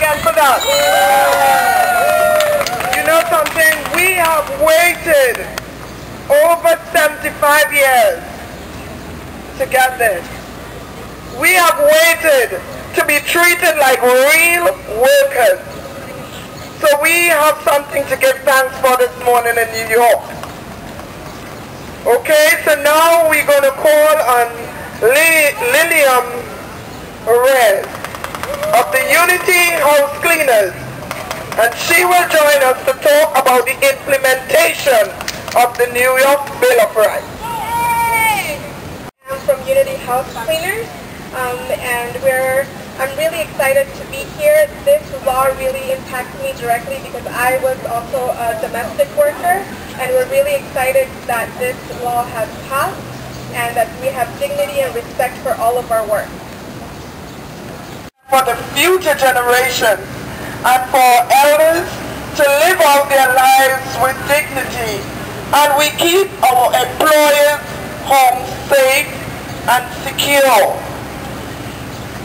again for that. You know something? We have waited over 75 years to get this. We have waited to be treated like real workers. So we have something to give thanks for this morning in New York. Okay, so now we're going to call on Lillian Reyes of the Unity House Cleaners, and she will join us to talk about the implementation of the New York Bill of Rights. I'm from Unity House Cleaners, and I'm really excited to be here. This law really impacts me directly because I was also a domestic worker, and we're really excited that this law has passed and that we have dignity and respect for all of our work. For the future generations and for elders to live out their lives with dignity, and we keep our employers' homes safe and secure.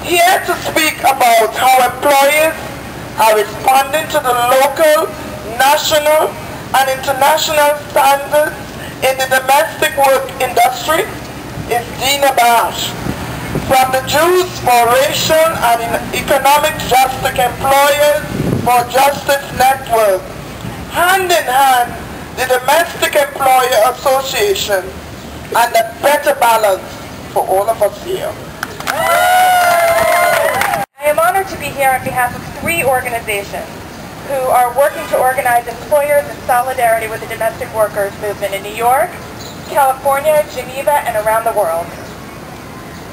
Here to speak about how employers are responding to the local, national, and international standards in the domestic work industry is Dina Bash from the Jews for Racial and Economic Justice Employers for Justice Network. Hand in hand, the Domestic Employer Association, and a better balance for all of us here. I am honored to be here on behalf of 3 organizations who are working to organize employers in solidarity with the domestic workers movement in New York, California, Geneva, and around the world.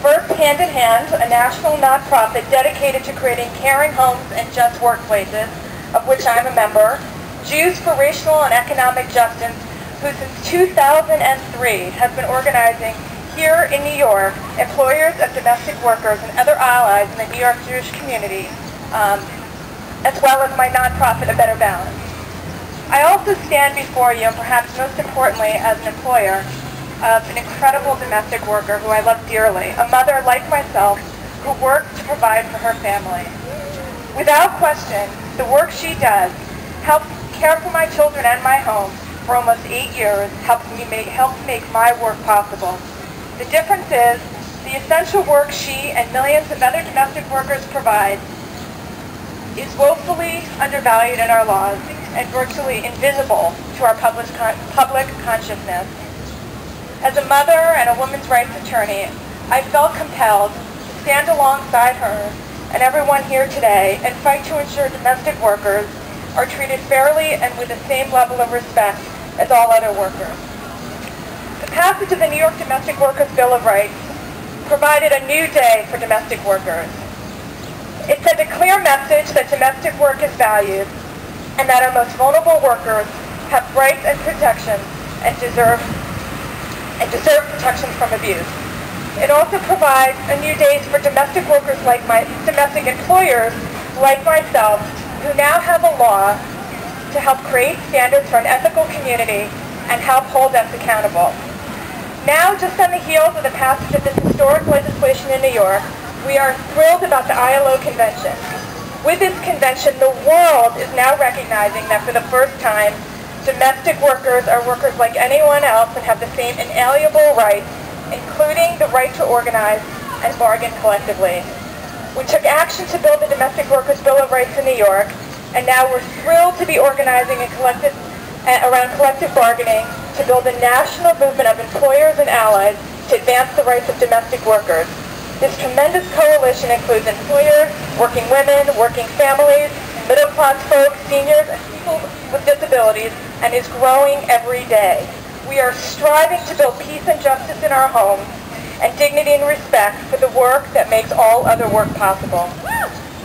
First, Hand in Hand, a national nonprofit dedicated to creating caring homes and just workplaces, of which I'm a member. Jews for Racial and Economic Justice, who since 2003 has been organizing here in New York employers of domestic workers and other allies in the New York Jewish community, as well as my nonprofit, A Better Balance. I also stand before you, and perhaps most importantly as an employer, of an incredible domestic worker who I love dearly, a mother like myself who works to provide for her family. Without question, the work she does helps care for my children and my home for almost 8 years, helps make my work possible. The difference is the essential work she and millions of other domestic workers provide is woefully undervalued in our laws and virtually invisible to our public consciousness. As a mother and a women's rights attorney, I felt compelled to stand alongside her and everyone here today and fight to ensure domestic workers are treated fairly and with the same level of respect as all other workers. The passage of the New York Domestic Workers Bill of Rights provided a new day for domestic workers. It sent a clear message that domestic work is valued and that our most vulnerable workers have rights and protections and deserve protections from abuse. It also provides a new day for domestic workers domestic employers like myself, who now have a law to help create standards for an ethical community and help hold us accountable. Now, just on the heels of the passage of this historic legislation in New York, we are thrilled about the ILO convention. With this convention, the world is now recognizing that for the first time, domestic workers are workers like anyone else and have the same inalienable rights, including the right to organize and bargain collectively. We took action to build the Domestic Workers Bill of Rights in New York, and now we're thrilled to be organizing around collective bargaining to build a national movement of employers and allies to advance the rights of domestic workers. This tremendous coalition includes employers, working women, working families, middle-class folks, seniors, and people with disabilities, and is growing every day. We are striving to build peace and justice in our homes and dignity and respect for the work that makes all other work possible.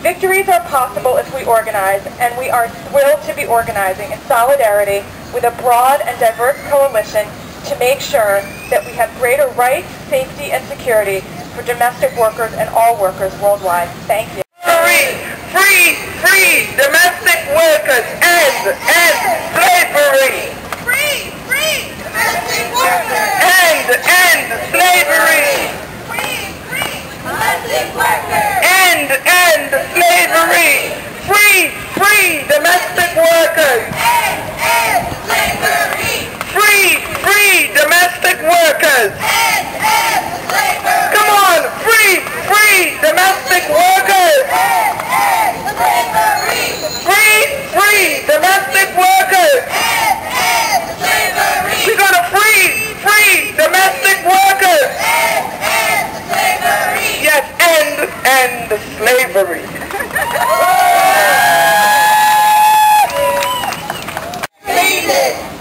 Victories are possible if we organize, and we are thrilled to be organizing in solidarity with a broad and diverse coalition to make sure that we have greater rights, safety, and security for domestic workers and all workers worldwide. Thank you. Free domestic workers, end slavery. Free domestic workers. End slavery. Free domestic workers. End slavery.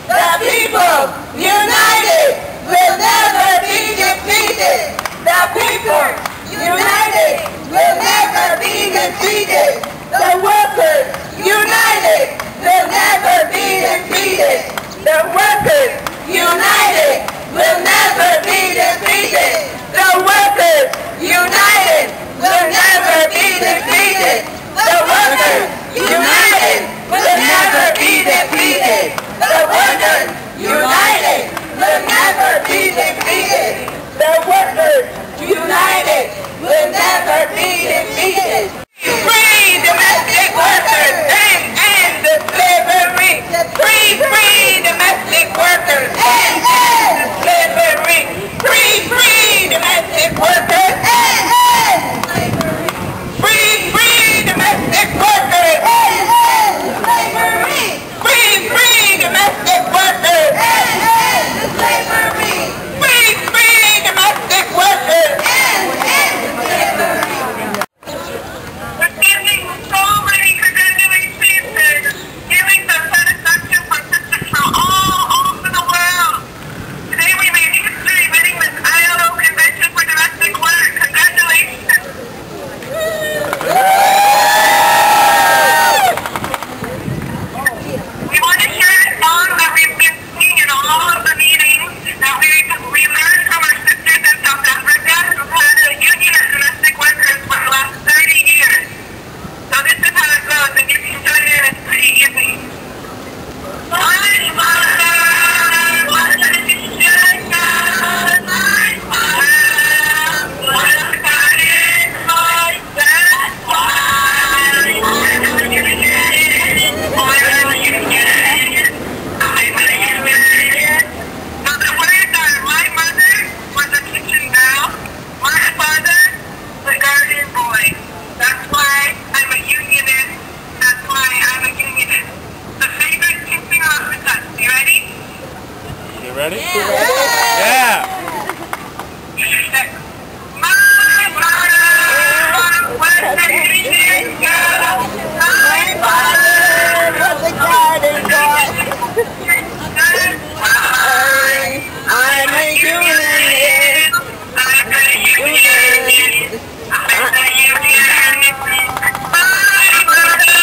The people united will never be defeated. The people united will never be defeated. The workers united will never be defeated. The workers united will never be defeated. The workers united will never be defeated. The workers united will never be defeated. The workers united will never be defeated. The workers united will never be defeated. Free domestic workers and end the slavery. Free domestic workers and end the slavery. Free domestic workers and end slavery. Free domestic workers and end slavery. Free domestic workers and end slavery. Free domestic workers and end slavery. We're giving so many congratulations and giving the satisfaction for sisters from all over the world. Today we made history winning this ILO Convention for Domestic Work. Congratulations. We want to share a song that we've been singing in all of the meetings that we learned from our sisters in South Africa who've had a union of domestic workers for the last 30 years. So this is how it goes, and you can join in, it's pretty easy. My mother was a teacher, my father was a guardian boy, that's why I'm a union. I'm a union. I'm a union. So the words are, my mother was a kitchen girl, my father the guardian boy. That's why I'm a unionist. That's why I'm a unionist. The favorite can sing along with us. You ready? You ready? Yeah. My mother was a kitchen girl. My father was a garden boy. That's why I'm a unionist. I'm a unionist. I'm a unionist. My mother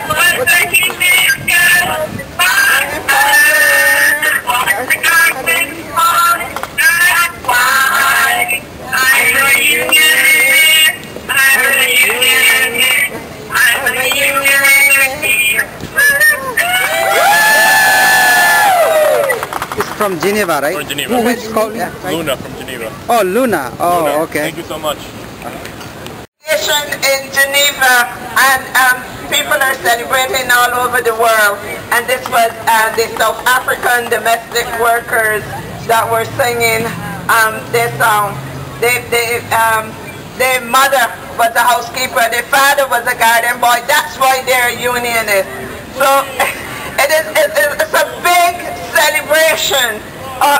was a kitchen girl. My father was a garden boy. That's why I'm a unionist. I'm a unionist. I'm a unionist. It's from Geneva, right? From Geneva. Who is called? Yeah, right. Luna from Geneva. Oh, Luna. Oh, Luna. okay. Thank you so much. In Geneva, and people are celebrating all over the world. And this was the South African domestic workers that were singing this song. Their mother was a housekeeper, their father was a garden boy. That's why they're unionists. So it's a big celebration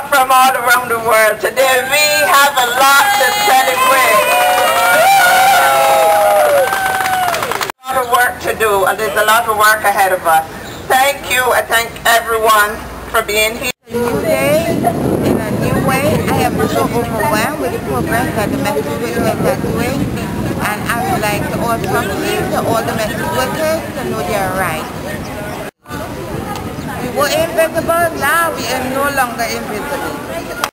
from all around the world. Today we have a lot to celebrate. A lot of work to do, and there's a lot of work ahead of us. Thank you. I thank everyone for being here. A new day, in a new way. I am so overwhelmed with the progress that domestic workers are doing, and I would like to also appeal to all domestic workers to know their rights. We were invisible, now we are no longer invisible.